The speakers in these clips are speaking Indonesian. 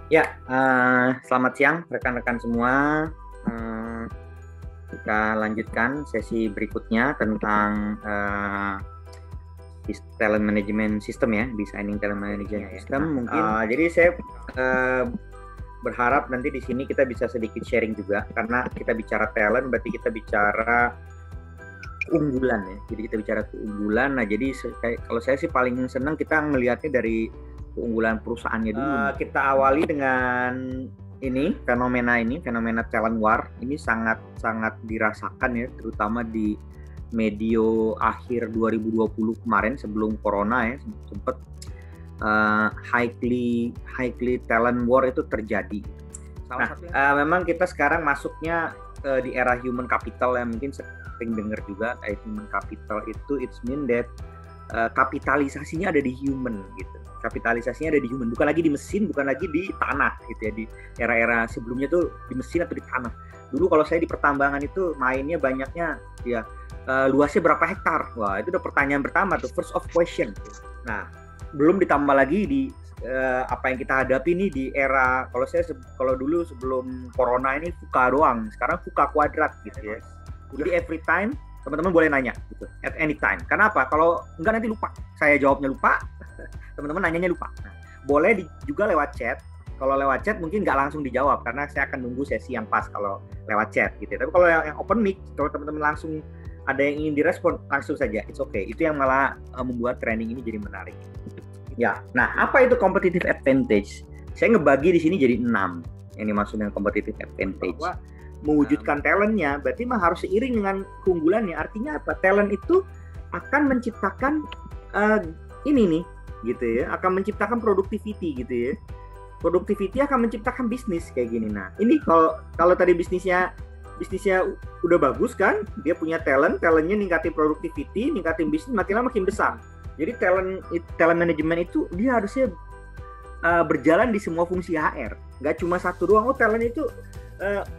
Ya, selamat siang rekan-rekan semua. Eh, kita lanjutkan sesi berikutnya tentang talent management system ya, designing talent management system. Nah, mungkin jadi saya berharap nanti di sini kita bisa sedikit sharing juga, karena kita bicara talent berarti kita bicara keunggulan ya. Jadi kita bicara keunggulan. Nah, jadi kalau saya sih paling senang kita ngelihatnya dari keunggulan perusahaannya dulu. Kita awali dengan fenomena talent war ini sangat dirasakan ya, terutama di medio akhir 2020 kemarin sebelum corona ya, sempat highly talent war itu terjadi. Memang kita sekarang masuknya di era human capital yang mungkin sering dengar juga. Human capital itu it's mean that kapitalisasinya ada di human gitu. Kapitalisasinya ada di human, bukan lagi di mesin, bukan lagi di tanah gitu ya. Di era-era sebelumnya tuh di mesin atau di tanah. Dulu kalau saya di pertambangan itu mainnya banyaknya ya luasnya berapa hektar. Wah, itu udah pertanyaan pertama tuh, first of question. Nah, belum ditambah lagi di apa yang kita hadapi nih di era, kalau dulu sebelum corona ini VUCA doang, sekarang VUCA kuadrat gitu ya. Jadi every time teman-teman boleh nanya gitu, at any time. Karena apa? Kalau enggak nanti lupa. Saya jawabnya lupa, teman-teman nanyanya lupa. Nah, boleh juga lewat chat. Kalau lewat chat mungkin nggak langsung dijawab karena saya akan nunggu sesi yang pas kalau lewat chat gitu. Tapi kalau yang open mic, kalau teman-teman langsung ada yang ingin direspon, langsung saja, it's okay. Itu yang malah membuat training ini jadi menarik. Ya, nah apa itu competitive advantage? Saya ngebagi di sini jadi 6 yang dimaksud dengan competitive advantage. Bahwa mewujudkan talentnya berarti mah harus seiring dengan keunggulannya. Artinya apa? Talent itu akan menciptakan ini nih gitu ya, akan menciptakan productivity gitu ya. Productivity akan menciptakan bisnis kayak gini. Nah, ini kalau tadi bisnisnya udah bagus kan, dia punya talentnya ningkatin productivity, ningkatin bisnis, makin lama makin besar. Jadi talent management itu dia harusnya berjalan di semua fungsi HR, nggak cuma satu doang. Talent itu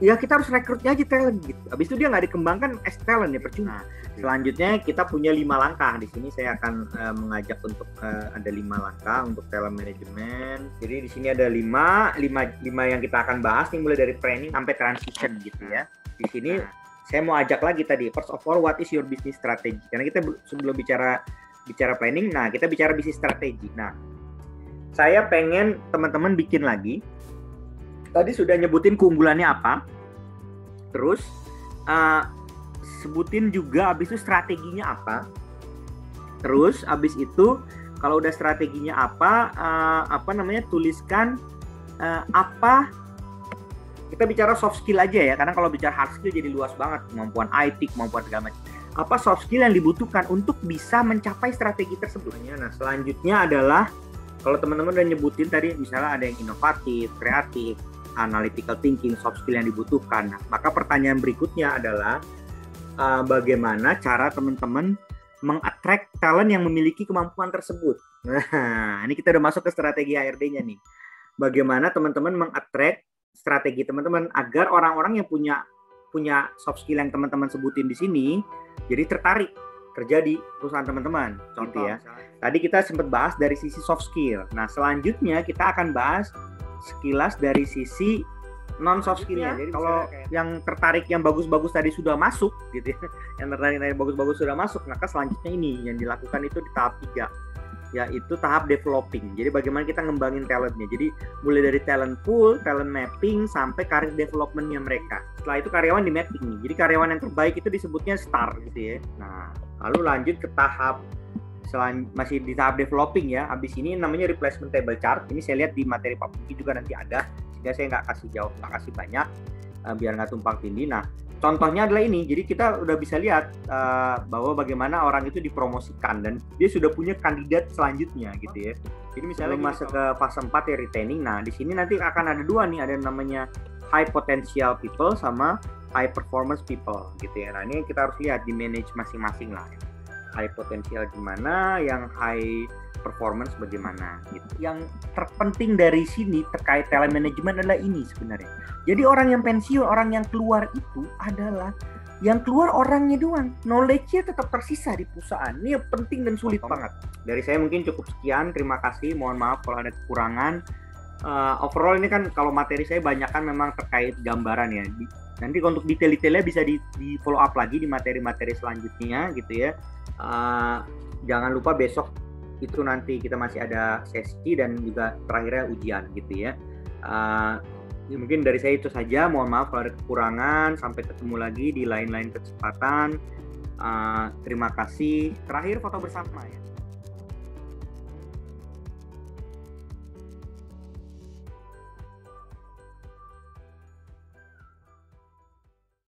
ya kita harus rekrutnya aja talent gitu. Habis itu dia nggak dikembangkan as talent ya percuma. Selanjutnya kita punya 5 langkah. Di sini saya akan mengajak untuk ada 5 langkah untuk talent management. Jadi di sini ada 5 yang kita akan bahas nih, mulai dari training sampai transition gitu ya. Di sini saya mau ajak lagi tadi, first of all, what is your business strategy? Karena kita sebelum bicara planning, nah kita bicara bisnis strategi. Nah, saya pengen teman-teman bikin lagi. Tadi sudah nyebutin keunggulannya apa, terus sebutin juga abis itu strateginya apa, terus abis itu kalau udah strateginya apa tuliskan apa. Kita bicara soft skill aja ya, karena kalau bicara hard skill jadi luas banget, kemampuan IT, kemampuan segala macam. Apa soft skill yang dibutuhkan untuk bisa mencapai strategi tersebut. Nah, selanjutnya adalah kalau teman-teman udah nyebutin tadi, misalnya ada yang inovatif, kreatif, analytical thinking, soft skill yang dibutuhkan. Nah, maka pertanyaan berikutnya adalah bagaimana cara teman-teman meng-attract talent yang memiliki kemampuan tersebut. Nah, ini kita udah masuk ke strategi HRD-nya nih. Bagaimana teman-teman meng-attract strategi teman-teman agar orang-orang yang punya soft skill yang teman-teman sebutin di sini jadi tertarik kerja di perusahaan teman-teman. Contoh ya. Tadi kita sempat bahas dari sisi soft skill. Nah, selanjutnya kita akan bahas sekilas dari sisi non soft skillnya. Jadi kalau yang tertarik yang bagus-bagus tadi sudah masuk gitu ya. Yang tertarik yang bagus-bagus sudah masuk, maka selanjutnya ini yang dilakukan itu di tahap 3. Yaitu tahap developing. Jadi bagaimana kita ngembangin talentnya. Jadi mulai dari talent pool, talent mapping, sampai career developmentnya mereka. Setelah itu karyawan di mapping nih. Jadi karyawan yang terbaik itu disebutnya star gitu ya. Nah, lalu lanjut ke tahap masih di tahap developing ya. Habis ini namanya replacement table chart. Ini saya lihat di materi Pak Puki juga nanti ada. Sehingga saya nggak kasih banyak biar nggak tumpang tindih. Nah, contohnya adalah ini. Jadi kita udah bisa lihat bahwa bagaimana orang itu dipromosikan dan dia sudah punya kandidat selanjutnya gitu ya. Jadi misalnya masuk ke fase 4 ya, retaining. Nah, di sini nanti akan ada 2 nih, ada namanya high potential people sama high performance people gitu ya. Nah, ini kita harus lihat di manage masing-masing lah. High potential gimana, yang high performance bagaimana gitu. Yang terpenting dari sini terkait talent management adalah ini sebenarnya. Jadi orang yang pensiun, orang yang keluar itu adalah yang keluar orangnya doang. Knowledge-nya tetap tersisa di perusahaan. Ini yang penting dan sulit banget. Dari saya mungkin cukup sekian. Terima kasih. Mohon maaf kalau ada kekurangan. overall ini kan kalau materi saya banyak kan memang terkait gambaran ya. Nanti untuk detail-detailnya bisa di follow up lagi di materi-materi selanjutnya gitu ya. Jangan lupa besok itu nanti kita masih ada sesi dan juga terakhirnya ujian gitu ya. Mungkin dari saya itu saja. Mohon maaf kalau ada kekurangan. Sampai ketemu lagi di lain-lain kesempatan. Terima kasih. Terakhir foto bersama ya.